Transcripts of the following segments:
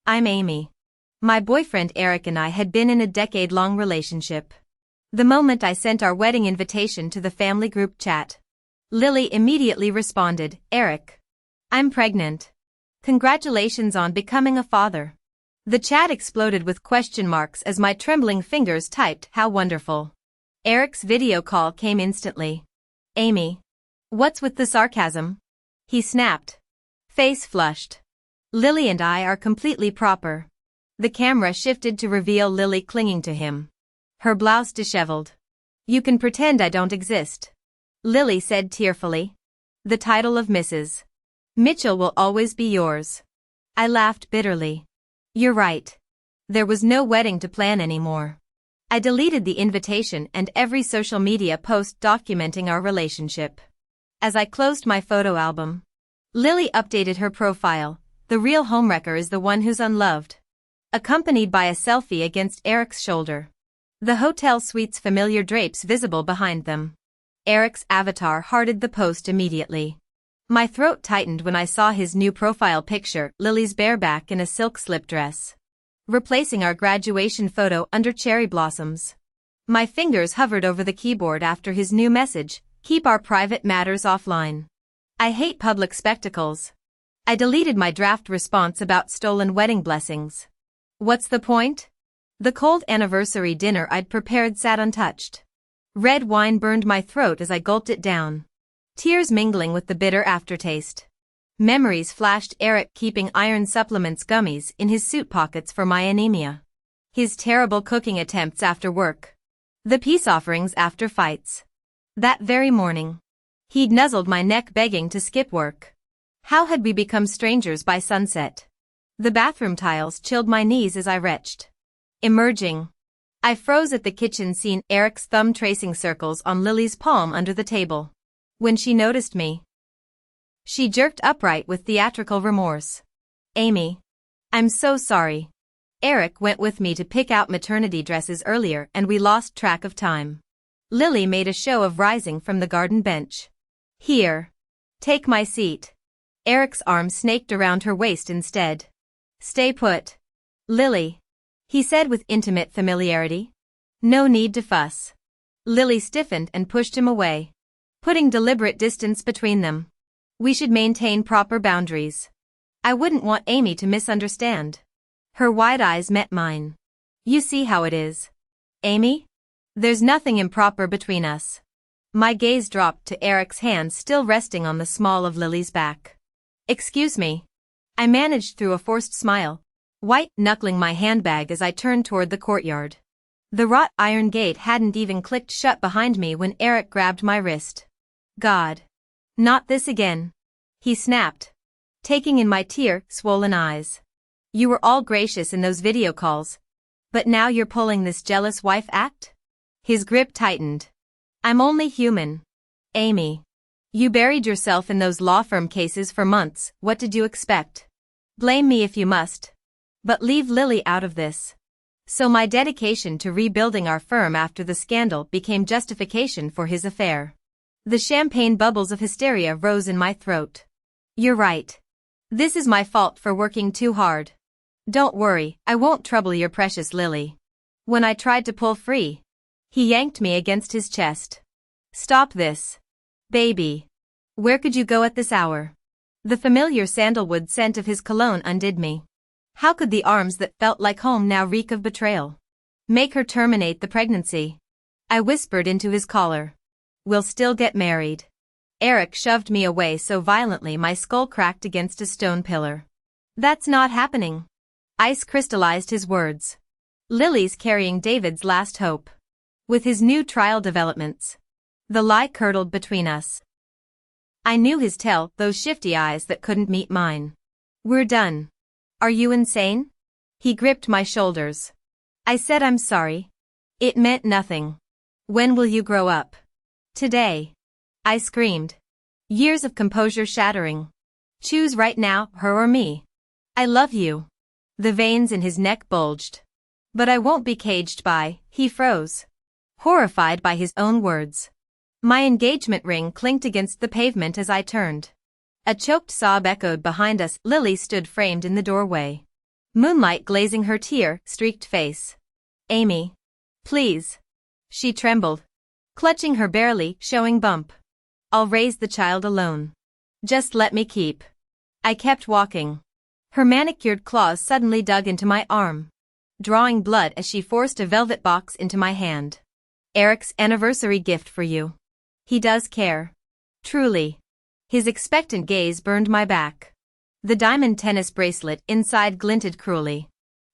I'm Amy. My boyfriend Eric and I had been in a decade-long relationship. The moment I sent our wedding invitation to the family group chat, Lily immediately responded, "Eric, I'm pregnant. Congratulations on becoming a father." The chat exploded with question marks as my trembling fingers typed, "How wonderful." Eric's video call came instantly. "Amy, what's with the sarcasm?" he snapped. Face flushed. "Lily and I are completely proper." The camera shifted to reveal Lily clinging to him, her blouse disheveled. "You can pretend I don't exist," Lily said tearfully. "The title of Mrs. Mitchell will always be yours." I laughed bitterly. "You're right. There was no wedding to plan anymore." I deleted the invitation and every social media post documenting our relationship. As I closed my photo album, Lily updated her profile. "The real homewrecker is the one who's unloved," accompanied by a selfie against Eric's shoulder. The hotel suite's familiar drapes visible behind them. Eric's avatar hearted the post immediately. My throat tightened when I saw his new profile picture, Lily's bareback in a silk slip dress, replacing our graduation photo under cherry blossoms. My fingers hovered over the keyboard after his new message, "Keep our private matters offline. I hate public spectacles." I deleted my draft response about stolen wedding blessings. What's the point? The cold anniversary dinner I'd prepared sat untouched. Red wine burned my throat as I gulped it down, tears mingling with the bitter aftertaste. Memories flashed: Eric keeping iron supplements gummies in his suit pockets for my anemia, his terrible cooking attempts after work, the peace offerings after fights. That very morning, he'd nuzzled my neck begging to skip work. How had we become strangers by sunset? The bathroom tiles chilled my knees as I retched. Emerging, I froze at the kitchen scene, Eric's thumb tracing circles on Lily's palm under the table. When she noticed me, she jerked upright with theatrical remorse. "Amy, I'm so sorry. Eric went with me to pick out maternity dresses earlier and we lost track of time." Lily made a show of rising from the garden bench. "Here. Take my seat." Eric's arm snaked around her waist instead. "Stay put, Lily," he said with intimate familiarity. "No need to fuss." Lily stiffened and pushed him away, putting deliberate distance between them. "We should maintain proper boundaries. I wouldn't want Amy to misunderstand." Her wide eyes met mine. "You see how it is, Amy? There's nothing improper between us." My gaze dropped to Eric's hand still resting on the small of Lily's back. "Excuse me." I managed through a forced smile, white-knuckling my handbag as I turned toward the courtyard. The wrought iron gate hadn't even clicked shut behind me when Eric grabbed my wrist. "God. Not this again," he snapped, taking in my tear-swollen eyes. "You were all gracious in those video calls, but now you're pulling this jealous wife act?" His grip tightened. "I'm only human, Amy. You buried yourself in those law firm cases for months. What did you expect? Blame me if you must, but leave Lily out of this." So my dedication to rebuilding our firm after the scandal became justification for his affair. The champagne bubbles of hysteria rose in my throat. "You're right. This is my fault for working too hard. Don't worry, I won't trouble your precious Lily." When I tried to pull free, he yanked me against his chest. "Stop this, baby. Where could you go at this hour?" The familiar sandalwood scent of his cologne undid me. How could the arms that felt like home now reek of betrayal? "Make her terminate the pregnancy," I whispered into his collar. "We'll still get married." Eric shoved me away so violently my skull cracked against a stone pillar. "That's not happening." Ice crystallized his words. "Lily's carrying David's last hope. With his new trial developments." The lie curdled between us. I knew his tell, those shifty eyes that couldn't meet mine. "We're done. Are you insane?" He gripped my shoulders. I said I'm sorry. It meant nothing. "When will you grow up?" "Today," I screamed. Years of composure shattering. "Choose right now, her or me. I love you." The veins in his neck bulged. "But I won't be caged by," he froze, horrified by his own words. My engagement ring clinked against the pavement as I turned. A choked sob echoed behind us. Lily stood framed in the doorway, moonlight glazing her tear-streaked face. Amy. Please. She trembled, clutching her barely showing bump. I'll raise the child alone. Just let me keep. I kept walking. Her manicured claws suddenly dug into my arm, drawing blood as she forced a velvet box into my hand. Eric's anniversary gift for you. He does care. Truly. His expectant gaze burned my back. The diamond tennis bracelet inside glinted cruelly.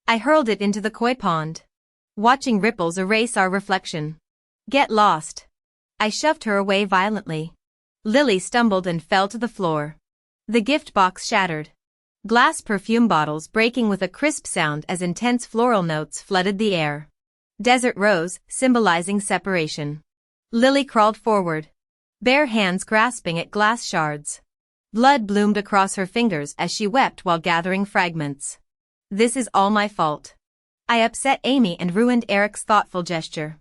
I hurled it into the koi pond, watching ripples erase our reflection. Get lost. I shoved her away violently. Lily stumbled and fell to the floor. The gift box shattered. Glass perfume bottles breaking with a crisp sound as intense floral notes flooded the air. Desert rose, symbolizing separation. Lily crawled forward, bare hands grasping at glass shards. Blood bloomed across her fingers as she wept while gathering fragments. This is all my fault. I upset Amy and ruined Eric's thoughtful gesture.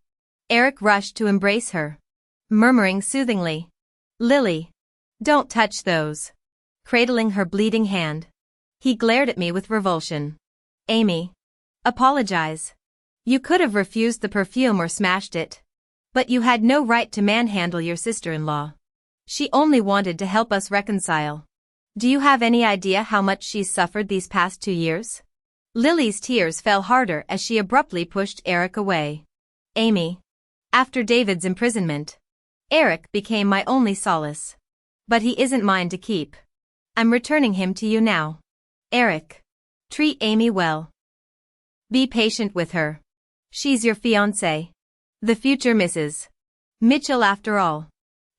Eric rushed to embrace her, murmuring soothingly, Lily, don't touch those. Cradling her bleeding hand. He glared at me with revulsion. Amy. Apologize. You could have refused the perfume or smashed it. But you had no right to manhandle your sister-in-law. She only wanted to help us reconcile. Do you have any idea how much she's suffered these past 2 years? Lily's tears fell harder as she abruptly pushed Eric away. Amy. After David's imprisonment, Eric became my only solace. But he isn't mine to keep. I'm returning him to you now. Eric. Treat Amy well. Be patient with her. She's your fiance. The future Mrs. Mitchell after all.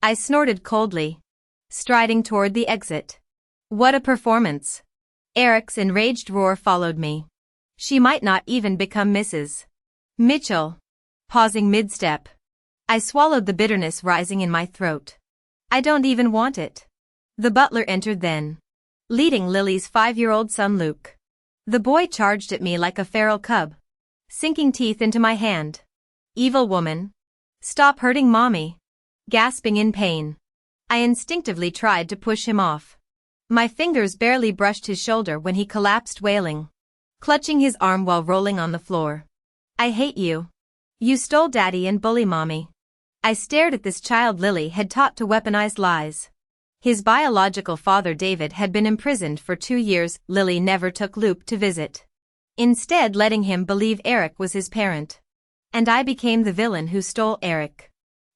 I snorted coldly, striding toward the exit. What a performance. Eric's enraged roar followed me. She might not even become Mrs. Mitchell. Pausing mid-step, I swallowed the bitterness rising in my throat. I don't even want it. The butler entered then, leading Lily's 5-year-old son Luke. The boy charged at me like a feral cub, sinking teeth into my hand. Evil woman. Stop hurting mommy. Gasping in pain, I instinctively tried to push him off. My fingers barely brushed his shoulder when he collapsed wailing, clutching his arm while rolling on the floor. I hate you. You stole daddy and bully mommy. I stared at this child Lily had taught to weaponize lies. His biological father David had been imprisoned for 2 years. Lily never took Luke to visit, instead letting him believe Eric was his parent. And I became the villain who stole Eric.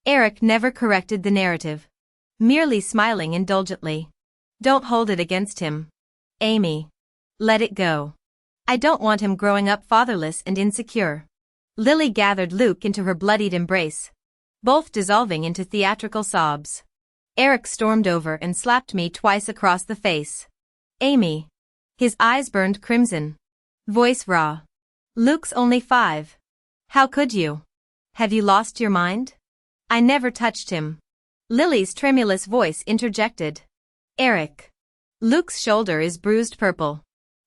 Eric never corrected the narrative, merely smiling indulgently. Don't hold it against him. Amy. Let it go. I don't want him growing up fatherless and insecure. Lily gathered Luke into her bloodied embrace, both dissolving into theatrical sobs. Eric stormed over and slapped me twice across the face. Amy. His eyes burned crimson. Voice raw. Luke's only 5. How could you? Have you lost your mind? I never touched him. Lily's tremulous voice interjected. Eric. Luke's shoulder is bruised purple.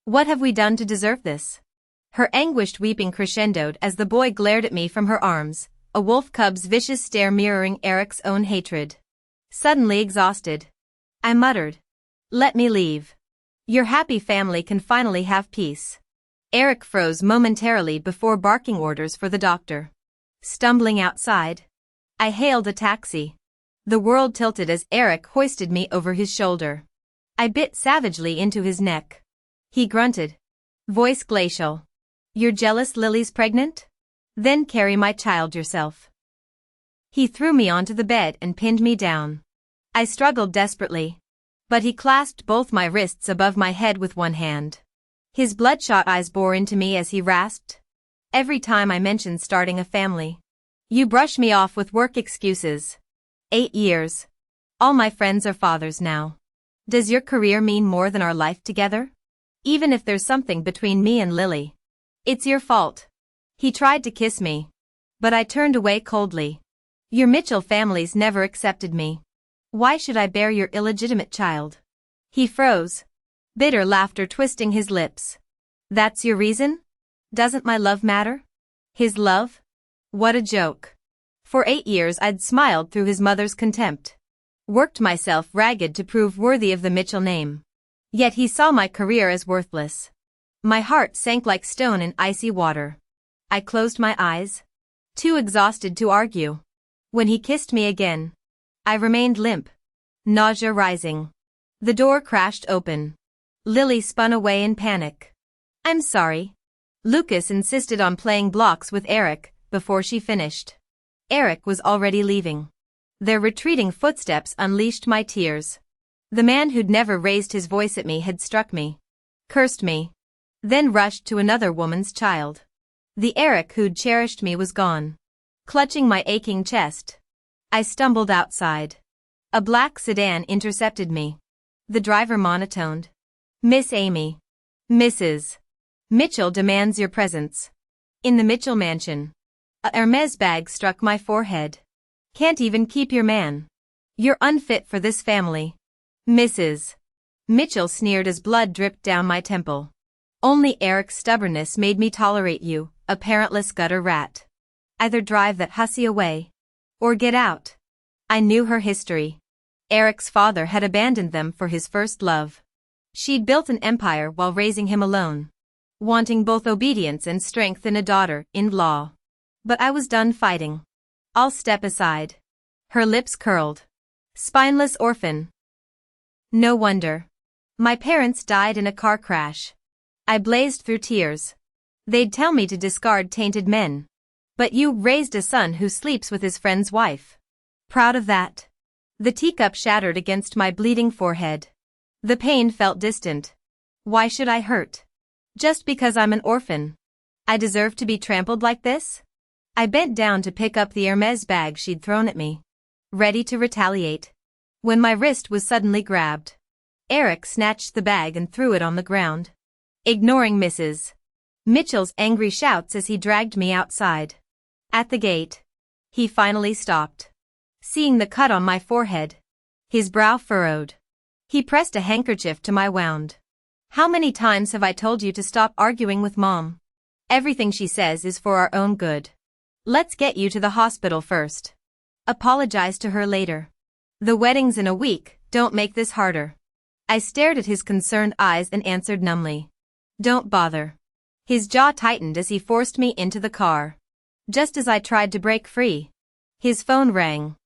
What have we done to deserve this? Her anguished weeping crescendoed as the boy glared at me from her arms, a wolf cub's vicious stare mirroring Eric's own hatred. Suddenly exhausted, I muttered. Let me leave. Your happy family can finally have peace. Eric froze momentarily before barking orders for the doctor. Stumbling outside, I hailed a taxi. The world tilted as Eric hoisted me over his shoulder. I bit savagely into his neck. He grunted. Voice glacial. You're jealous Lily's pregnant? Then carry my child yourself. He threw me onto the bed and pinned me down. I struggled desperately, but he clasped both my wrists above my head with one hand. His bloodshot eyes bore into me as he rasped. Every time I mentioned starting a family, you brush me off with work excuses. 8 years. All my friends are fathers now. Does your career mean more than our life together? Even if there's something between me and Lily, it's your fault. He tried to kiss me, but I turned away coldly. Your Mitchell families never accepted me. Why should I bear your illegitimate child? He froze, bitter laughter twisting his lips. That's your reason? Doesn't my love matter? His love? What a joke. For 8 years I'd smiled through his mother's contempt, worked myself ragged to prove worthy of the Mitchell name. Yet he saw my career as worthless. My heart sank like stone in icy water. I closed my eyes, too exhausted to argue. When he kissed me again, I remained limp, nausea rising. The door crashed open. Lily spun away in panic. I'm sorry. Lucas insisted on playing blocks with Eric before she finished. Eric was already leaving. Their retreating footsteps unleashed my tears. The man who'd never raised his voice at me had struck me, cursed me, then rushed to another woman's child. The Eric who'd cherished me was gone. Clutching my aching chest, I stumbled outside. A black sedan intercepted me. The driver monotoned. Miss Amy. Mrs. Mitchell demands your presence. In the Mitchell mansion. A Hermes bag struck my forehead. Can't even keep your man. You're unfit for this family. Mrs. Mitchell sneered as blood dripped down my temple. Only Eric's stubbornness made me tolerate you, a parentless gutter rat. Either drive that hussy away, or get out. I knew her history. Eric's father had abandoned them for his first love. She'd built an empire while raising him alone, wanting both obedience and strength in a daughter-in-law. But I was done fighting. I'll step aside. Her lips curled. Spineless orphan. No wonder. My parents died in a car crash. I blazed through tears. They'd tell me to discard tainted men. But you raised a son who sleeps with his friend's wife. Proud of that? The teacup shattered against my bleeding forehead. The pain felt distant. Why should I hurt? Just because I'm an orphan. I deserve to be trampled like this? I bent down to pick up the Hermes bag she'd thrown at me, ready to retaliate, when my wrist was suddenly grabbed. Eric snatched the bag and threw it on the ground, ignoring Mrs. Mitchell's angry shouts as he dragged me outside. At the gate, he finally stopped. Seeing the cut on my forehead, his brow furrowed. He pressed a handkerchief to my wound. How many times have I told you to stop arguing with Mom? Everything she says is for our own good. Let's get you to the hospital first. Apologize to her later. The wedding's in a week, don't make this harder. I stared at his concerned eyes and answered numbly. Don't bother. His jaw tightened as he forced me into the car. Just as I tried to break free, his phone rang.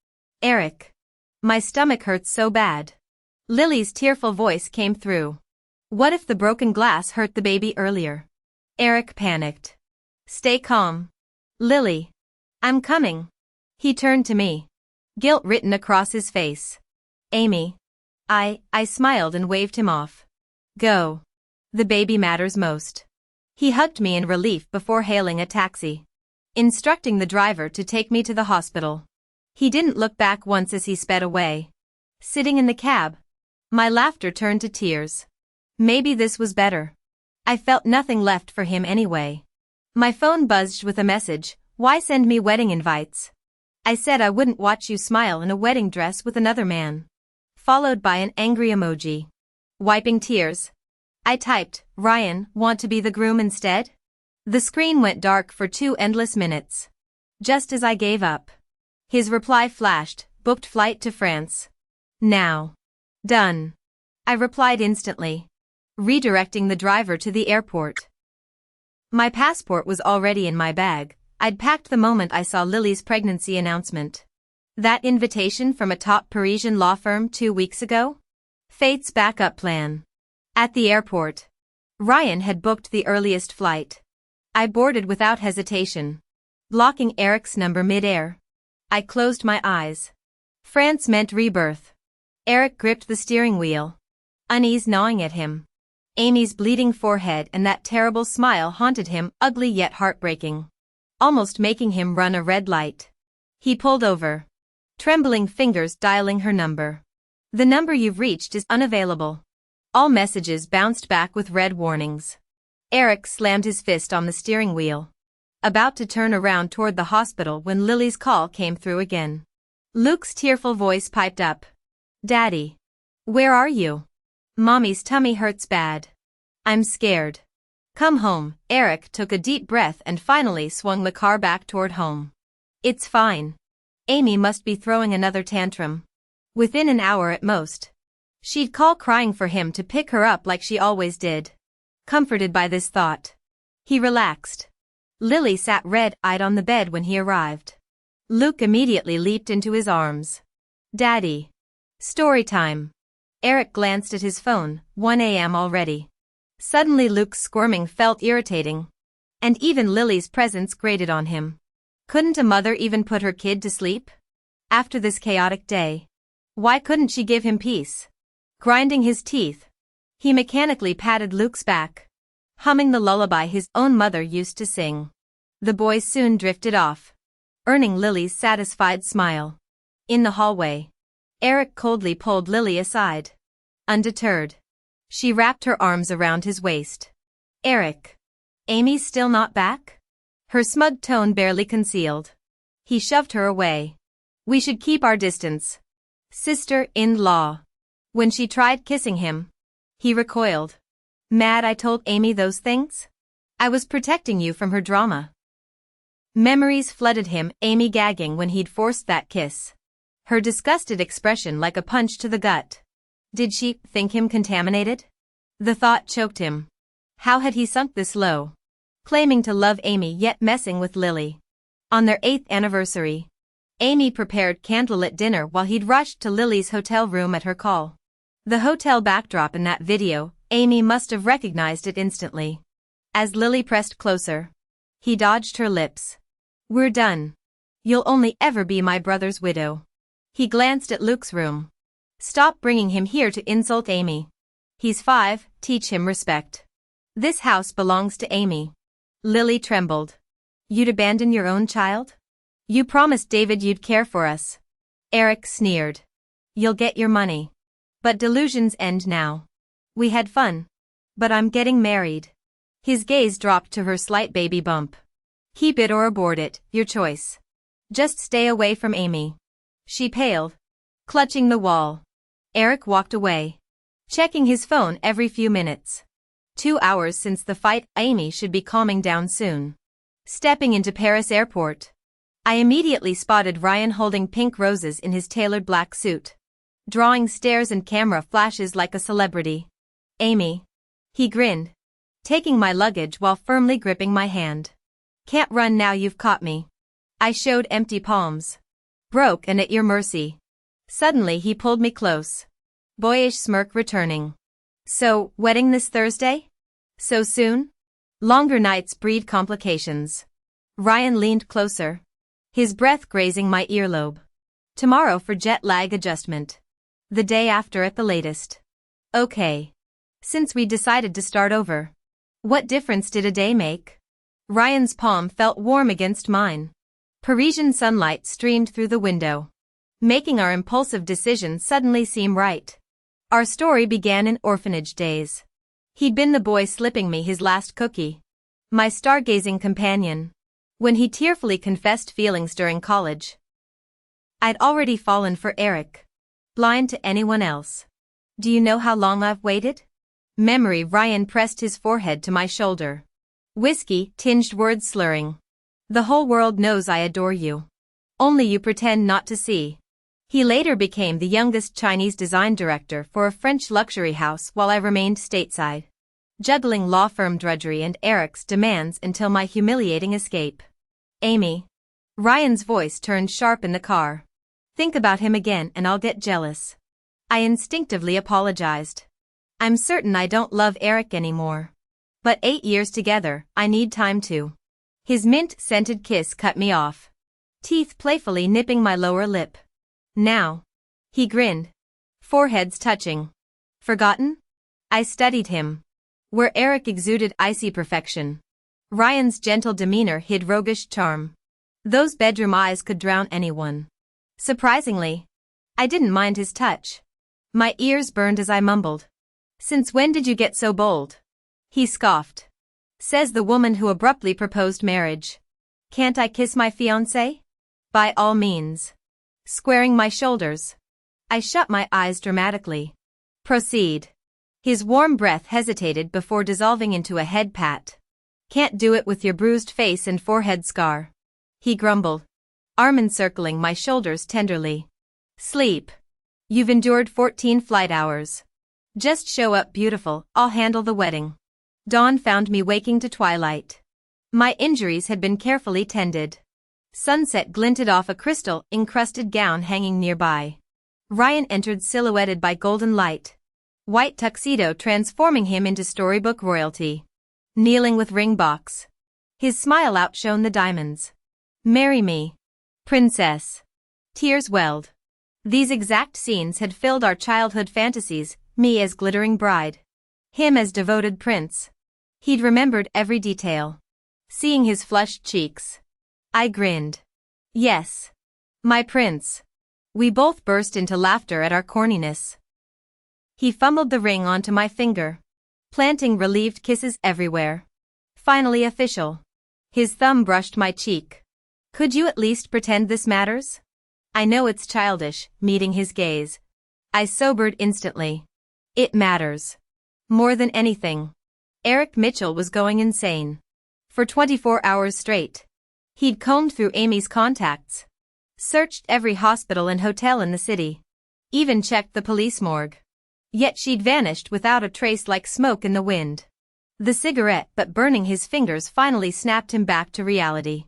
Eric. My stomach hurts so bad. Lily's tearful voice came through. What if the broken glass hurt the baby earlier? Eric panicked. Stay calm. Lily. I'm coming. He turned to me. Guilt written across his face. Amy. I smiled and waved him off. Go. The baby matters most. He hugged me in relief before hailing a taxi, instructing the driver to take me to the hospital. He didn't look back once as he sped away. Sitting in the cab, my laughter turned to tears. Maybe this was better. I felt nothing left for him anyway. My phone buzzed with a message. Why send me wedding invites? I said I wouldn't watch you smile in a wedding dress with another man. Followed by an angry emoji. Wiping tears. I typed, Ryan, want to be the groom instead? The screen went dark for 2 endless minutes. Just as I gave up, his reply flashed, booked flight to France. Now. Done. I replied instantly, redirecting the driver to the airport. My passport was already in my bag. I'd packed the moment I saw Lily's pregnancy announcement. That invitation from a top Parisian law firm 2 weeks ago? Fate's backup plan. At the airport, Ryan had booked the earliest flight. I boarded without hesitation, blocking Eric's number mid-air. I closed my eyes. France meant rebirth. Eric gripped the steering wheel, unease gnawing at him. Amy's bleeding forehead and that terrible smile haunted him, ugly yet heartbreaking, almost making him run a red light. He pulled over, trembling fingers dialing her number. The number you've reached is unavailable. All messages bounced back with red warnings. Eric slammed his fist on the steering wheel, about to turn around toward the hospital when Lily's call came through again. Luke's tearful voice piped up. Daddy. Where are you? Mommy's tummy hurts bad. I'm scared. Come home. Eric took a deep breath and finally swung the car back toward home. It's fine. Amy must be throwing another tantrum. Within an hour at most, she'd call crying for him to pick her up like she always did. Comforted by this thought, he relaxed. Lily sat red-eyed on the bed when he arrived. Luke immediately leaped into his arms. Daddy. Story time. Eric glanced at his phone, 1 a.m. already. Suddenly Luke's squirming felt irritating. And even Lily's presence grated on him. Couldn't a mother even put her kid to sleep? After this chaotic day. Why couldn't she give him peace? Grinding his teeth, he mechanically patted Luke's back, humming the lullaby his own mother used to sing. The boys soon drifted off, earning Lily's satisfied smile. In the hallway, Eric coldly pulled Lily aside. Undeterred, she wrapped her arms around his waist. Eric. Amy's still not back? Her smug tone barely concealed. He shoved her away. We should keep our distance. Sister-in-law. When she tried kissing him, he recoiled. Mad I told Amy those things? I was protecting you from her drama. Memories flooded him, Amy gagging when he'd forced that kiss. Her disgusted expression like a punch to the gut. Did she think him contaminated? The thought choked him. How had he sunk this low? Claiming to love Amy yet messing with Lily. On their 8th anniversary, Amy prepared candlelit dinner while he'd rushed to Lily's hotel room at her call. The hotel backdrop in that video, Amy must have recognized it instantly. As Lily pressed closer, he dodged her lips. We're done. You'll only ever be my brother's widow. He glanced at Luke's room. Stop bringing him here to insult Amy. He's 5, teach him respect. This house belongs to Amy. Lily trembled. You'd abandon your own child? You promised David you'd care for us. Eric sneered. You'll get your money. But delusions end now. We had fun. But I'm getting married. His gaze dropped to her slight baby bump. Keep it or abort it, your choice. Just stay away from Amy. She paled, clutching the wall. Eric walked away, checking his phone every few minutes. 2 hours since the fight, Amy should be calming down soon. Stepping into Paris airport, I immediately spotted Ryan holding pink roses in his tailored black suit, drawing stares and camera flashes like a celebrity. Amy. He grinned, taking my luggage while firmly gripping my hand. Can't run now you've caught me. I showed empty palms. Broke and at your mercy. Suddenly he pulled me close. Boyish smirk returning. So, wedding this Thursday? So soon? Longer nights breed complications. Ryan leaned closer, his breath grazing my earlobe. Tomorrow for jet lag adjustment. The day after at the latest. Okay. Since we decided to start over. What difference did a day make? Ryan's palm felt warm against mine. Parisian sunlight streamed through the window, making our impulsive decision suddenly seem right. Our story began in orphanage days. He'd been the boy slipping me his last cookie. My stargazing companion. When he tearfully confessed feelings during college. I'd already fallen for Eric. Blind to anyone else. Do you know how long I've waited? Memory. Ryan pressed his forehead to my shoulder. Whiskey, tinged words slurring. The whole world knows I adore you. Only you pretend not to see. He later became the youngest Chinese design director for a French luxury house while I remained stateside, juggling law firm drudgery and Eric's demands until my humiliating escape. Amy. Ryan's voice turned sharp in the car. Think about him again and I'll get jealous. I instinctively apologized. I'm certain I don't love Eric anymore. But 8 years together, I need time to. His mint-scented kiss cut me off, teeth playfully nipping my lower lip. Now. He grinned, foreheads touching. Forgotten? I studied him. Where Eric exuded icy perfection, Ryan's gentle demeanor hid roguish charm. Those bedroom eyes could drown anyone. Surprisingly, I didn't mind his touch. My ears burned as I mumbled. Since when did you get so bold? He scoffed. Says the woman who abruptly proposed marriage. Can't I kiss my fiance? By all means. Squaring my shoulders, I shut my eyes dramatically. Proceed. His warm breath hesitated before dissolving into a head pat. Can't do it with your bruised face and forehead scar. He grumbled, arm encircling my shoulders tenderly. Sleep. You've endured 14 flight hours. Just show up beautiful, I'll handle the wedding. Dawn found me waking to twilight. My injuries had been carefully tended. Sunset glinted off a crystal-encrusted gown hanging nearby. Ryan entered silhouetted by golden light. White tuxedo transforming him into storybook royalty. Kneeling with ring box. His smile outshone the diamonds. "Marry me, princess." Tears welled. These exact scenes had filled our childhood fantasies, me as glittering bride. Him as devoted prince. He'd remembered every detail. Seeing his flushed cheeks. I grinned. Yes. My prince. We both burst into laughter at our corniness. He fumbled the ring onto my finger. Planting relieved kisses everywhere. Finally official. His thumb brushed my cheek. "Could you at least pretend this matters?" I know it's childish, meeting his gaze. I sobered instantly. It matters. More than anything. Eric Mitchell was going insane. For 24 hours straight. He'd combed through Amy's contacts. Searched every hospital and hotel in the city. Even checked the police morgue. Yet she'd vanished without a trace like smoke in the wind. The cigarette but burning his fingers finally snapped him back to reality.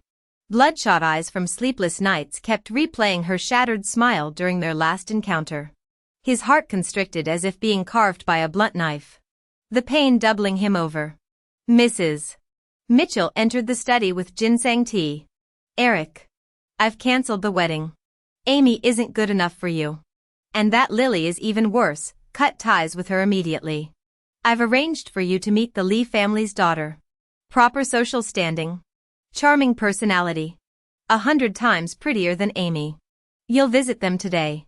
Bloodshot eyes from sleepless nights kept replaying her shattered smile during their last encounter. His heart constricted as if being carved by a blunt knife. The pain doubling him over. Mrs. Mitchell entered the study with ginseng tea. "Eric. I've cancelled the wedding. Amy isn't good enough for you. And that Lily is even worse, cut ties with her immediately. I've arranged for you to meet the Lee family's daughter. Proper social standing. Charming personality. 100 times prettier than Amy. You'll visit them today."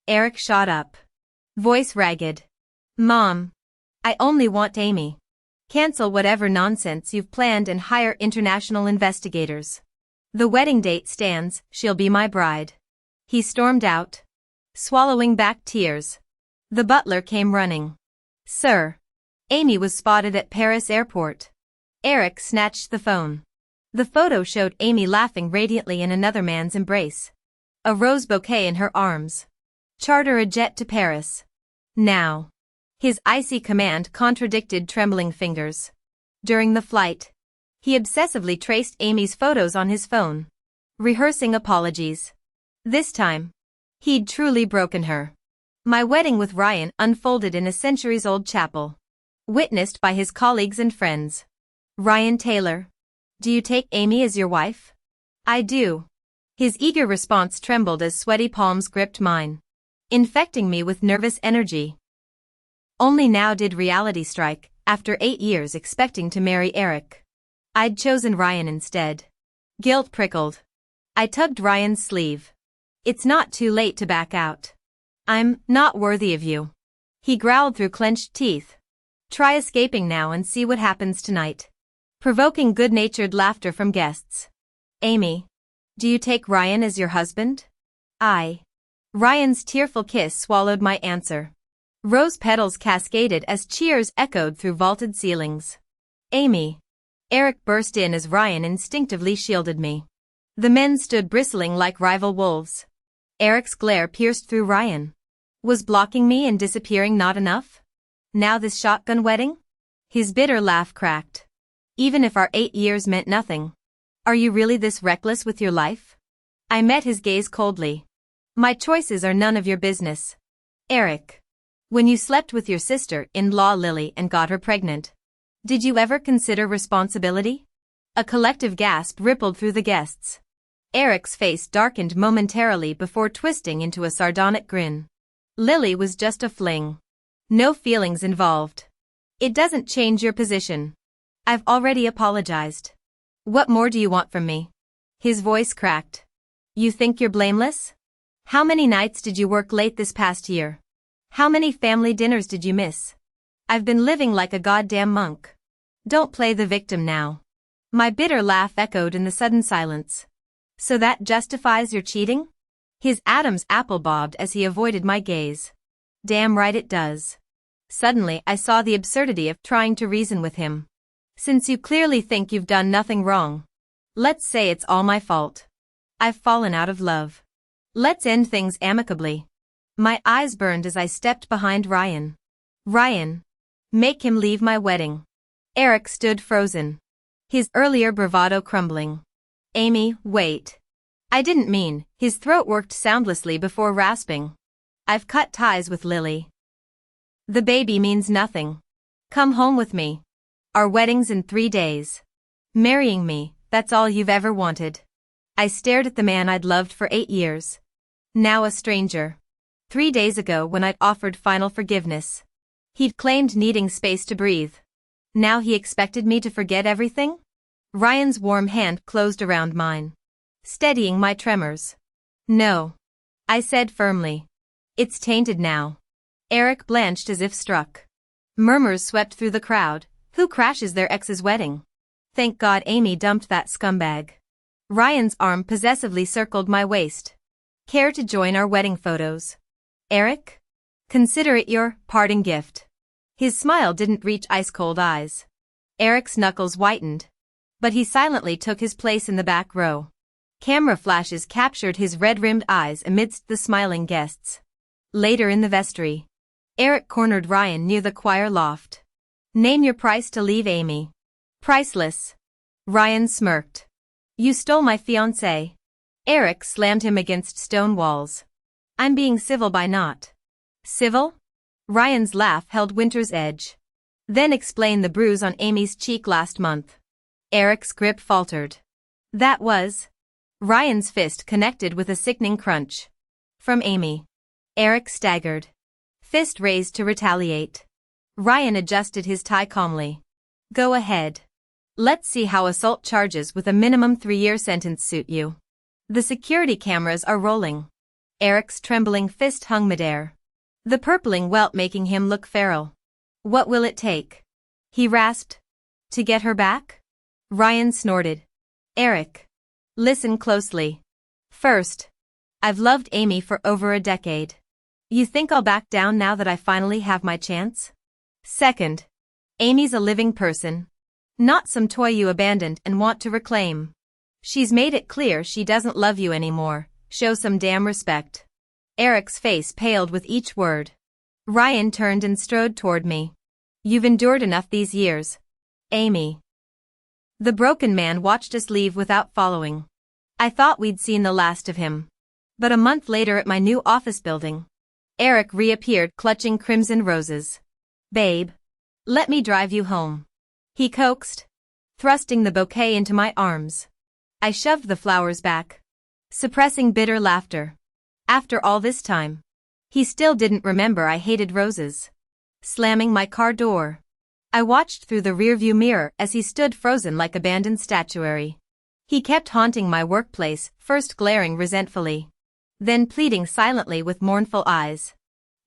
Eric shot up. Voice ragged. "Mom. I only want Amy. Cancel whatever nonsense you've planned and hire international investigators. The wedding date stands, she'll be my bride." He stormed out. Swallowing back tears. The butler came running. "Sir. Amy was spotted at Paris airport." Eric snatched the phone. The photo showed Amy laughing radiantly in another man's embrace. A rose bouquet in her arms. "Charter a jet to Paris. Now." His icy command contradicted trembling fingers. During the flight, he obsessively traced Amy's photos on his phone. Rehearsing apologies. This time, he'd truly broken her. My wedding with Ryan unfolded in a centuries-old chapel. Witnessed by his colleagues and friends. "Ryan Taylor. Do you take Amy as your wife?" "I do." His eager response trembled as sweaty palms gripped mine. Infecting me with nervous energy. Only now did reality strike, after 8 years expecting to marry Eric. I'd chosen Ryan instead. Guilt prickled. I tugged Ryan's sleeve. "It's not too late to back out. I'm not worthy of you." He growled through clenched teeth. "Try escaping now and see what happens tonight." Provoking good-natured laughter from guests. "Amy. Do you take Ryan as your husband?" "I." Ryan's tearful kiss swallowed my answer. Rose petals cascaded as cheers echoed through vaulted ceilings. "Amy." Eric burst in as Ryan instinctively shielded me. The men stood bristling like rival wolves. Eric's glare pierced through Ryan. Was blocking me and disappearing not enough? Now this shotgun wedding? His bitter laugh cracked. "Even if our 8 years meant nothing. Are you really this reckless with your life?" I met his gaze coldly. "My choices are none of your business. Eric. When you slept with your sister-in-law Lily and got her pregnant, did you ever consider responsibility?" A collective gasp rippled through the guests. Eric's face darkened momentarily before twisting into a sardonic grin. "Lily was just a fling. No feelings involved. It doesn't change your position. I've already apologized. What more do you want from me?" His voice cracked. "You think you're blameless? How many nights did you work late this past year? How many family dinners did you miss? I've been living like a goddamn monk. Don't play the victim now." My bitter laugh echoed in the sudden silence. "So that justifies your cheating?" His Adam's apple bobbed as he avoided my gaze. "Damn right it does." Suddenly I saw the absurdity of trying to reason with him. "Since you clearly think you've done nothing wrong, let's say it's all my fault. I've fallen out of love. Let's end things amicably." My eyes burned as I stepped behind Ryan. "Ryan. Make him leave my wedding. Eric stood frozen. His earlier bravado crumbling. Amy, wait. I didn't mean. His throat worked soundlessly before rasping. I've cut ties with Lily. The baby means nothing. Come home with me. Our wedding's in 3 days. Marrying me, that's all you've ever wanted. I stared at the man I'd loved for 8 years. Now a stranger. 3 days ago when I'd offered final forgiveness. He'd claimed needing space to breathe. Now he expected me to forget everything? Ryan's warm hand closed around mine, steadying my tremors. No, I said firmly. It's tainted now. Eric blanched as if struck. Murmurs swept through the crowd. Who crashes their ex's wedding? Thank God Amy dumped that scumbag. Ryan's arm possessively circled my waist. Care to join our wedding photos? Eric? Consider it your parting gift. His smile didn't reach ice-cold eyes. Eric's knuckles whitened. But he silently took his place in the back row. Camera flashes captured his red-rimmed eyes amidst the smiling guests. Later in the vestry, Eric cornered Ryan near the choir loft. Name your price to leave Amy. Priceless. Ryan smirked. You stole my fiance. Eric slammed him against stone walls. I'm being civil by not. Civil? Ryan's laugh held Winter's edge. Then explain the bruise on Amy's cheek last month. Eric's grip faltered. That was. Ryan's fist connected with a sickening crunch. From Amy. Eric staggered. Fist raised to retaliate. Ryan adjusted his tie calmly. Go ahead. Let's see how assault charges with a minimum 3-year sentence suit you. The security cameras are rolling. Eric's trembling fist hung midair. The purpling welt making him look feral. What will it take? He rasped. To get her back? Ryan snorted. Eric. Listen closely. First, I've loved Amy for over a decade. You think I'll back down now that I finally have my chance? Second, Amy's a living person. Not some toy you abandoned and want to reclaim. She's made it clear she doesn't love you anymore. Show some damn respect. Eric's face paled with each word. Ryan turned and strode toward me. You've endured enough these years. Amy. The broken man watched us leave without following. I thought we'd seen the last of him. But a month later at my new office building, Eric reappeared clutching crimson roses. Babe. Let me drive you home. He coaxed, thrusting the bouquet into my arms. I shoved the flowers back, suppressing bitter laughter. After all this time, he still didn't remember I hated roses. Slamming my car door, I watched through the rearview mirror as he stood frozen like abandoned statuary. He kept haunting my workplace, first glaring resentfully, then pleading silently with mournful eyes.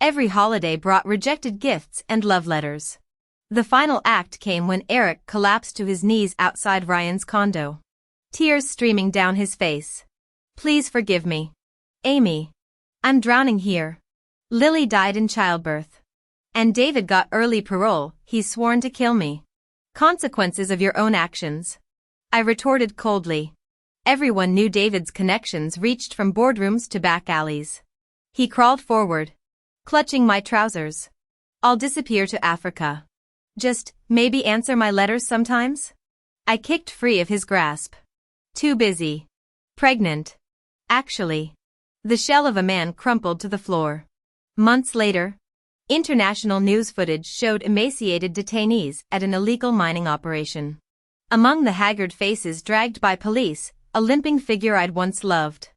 Every holiday brought rejected gifts and love letters. The final act came when Eric collapsed to his knees outside Ryan's condo. Tears streaming down his face. Please forgive me. Amy. I'm drowning here. Lily died in childbirth. And David got early parole. He's sworn to kill me. Consequences of your own actions. I retorted coldly. Everyone knew David's connections reached from boardrooms to back alleys. He crawled forward, clutching my trousers. I'll disappear to Africa. Just, maybe answer my letters sometimes? I kicked free of his grasp. Too busy. Pregnant. Actually. The shell of a man crumpled to the floor. Months later, international news footage showed emaciated detainees at an illegal mining operation. Among the haggard faces dragged by police, a limping figure I'd once loved.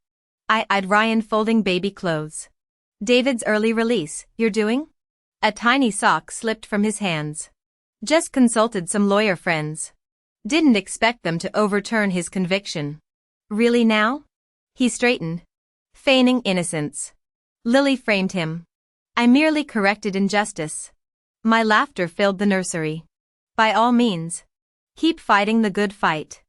I'd Ryan folding baby clothes. David's early release, you're doing? A tiny sock slipped from his hands. Just consulted some lawyer friends. Didn't expect them to overturn his conviction. Really now? He straightened, feigning innocence. Lily framed him. I merely corrected injustice. My laughter filled the nursery. By all means. Keep fighting the good fight.